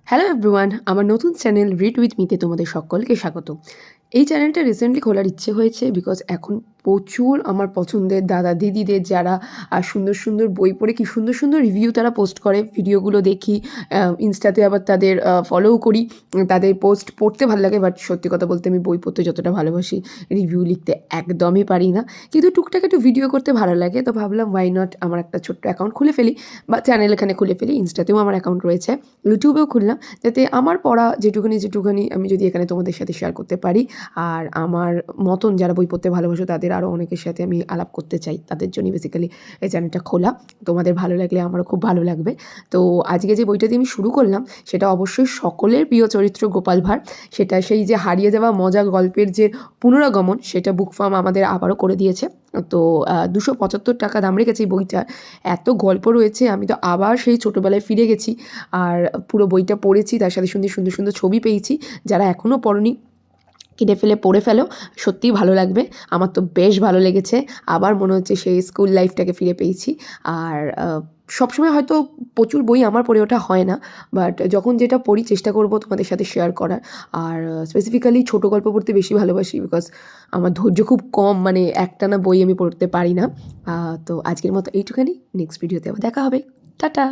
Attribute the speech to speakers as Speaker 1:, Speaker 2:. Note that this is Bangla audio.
Speaker 1: হ্যালো এভরিওয়ান, আমার নতুন চ্যানেল রিড উইথ মিতে তোমাদের সকলকে স্বাগত। এই চ্যানেলটা রিসেন্টলি খোলার ইচ্ছে হয়েছে বিকজ এখন প্রচুর আমার পছন্দের দাদা দিদিদের যারা সুন্দর সুন্দর বই পড়ে কি সুন্দর সুন্দর রিভিউ তারা পোস্ট করে, ভিডিওগুলো দেখি। ইনস্টাতে আবার তাদের ফলোও করি। তাদের পোস্ট পড়তে ভালো লাগে, বাট সত্যি কথা বলতে আমি বই পড়তে যতটা ভালোবাসি রিভিউ লিখতে একদমই পারি না। কিন্তু টুকটাক একটু ভিডিও করতে ভালো লাগে, তো ভাবলাম ওয়াই নট আমার একটা ছোট্ট অ্যাকাউন্ট খুলে ফেলি বা চ্যানেল এখানে খুলে ফেলি। ইনস্টাতেও আমার অ্যাকাউন্ট রয়েছে, ইউটিউবেও খুললাম, যাতে আমার পড়া যেটুখানি আমি যদি এখানে তোমাদের সাথে শেয়ার করতে পারি। আর আমার মতন যারা বই পড়তে ভালোবাসো তাদের আরও অনেকের সাথে আমি আলাপ করতে চাই, তাদের জন্যই বেসিক্যালি এই চ্যানেলটা খোলা। তোমাদের ভালো লাগলে আমারও খুব ভালো লাগবে। তো আজকে যে বইটা দিয়ে আমি শুরু করলাম সেটা অবশ্যই সকলের প্রিয় চরিত্র গোপাল ভাঁড়। সেটা সেই যে হারিয়ে যাওয়া মজা গল্পের যে পুনরাগমন, সেটা বুক ফার্ম আমাদের আবারও করে দিয়েছে। তো 275 টাকা দাম রেখেছে এই বইটার। এত গল্প রয়েছে, আমি তো আবার সেই ছোটোবেলায় ফিরে গেছি আর পুরো বইটা পড়েছি, তার সাথে সুন্দর সুন্দর সুন্দর ছবি পেয়েছি। যারা এখনও পড়োনি কিনে পড়ে ফেলো, সত্যিই ভালো লাগবে। আমার তো বেশ ভালো লেগেছে, আবার মনে হচ্ছে সেই স্কুল লাইফটাকে ফিরে পেয়েছি। আর সবসময় হয়তো প্রচুর বই আমার পড়ে ওঠা হয় না, বাট যখন যেটা পড়ি চেষ্টা করবো তোমাদের সাথে শেয়ার করার। আর স্পেসিফিক্যালি ছোটো গল্প পড়তে বেশি ভালোবাসি বিকজ আমার ধৈর্য খুব কম, মানে একটানা বই আমি পড়তে পারি না। তো আজকের মতো এইটুখানি, নেক্সট ভিডিওতে আবার দেখা হবে। টাটা।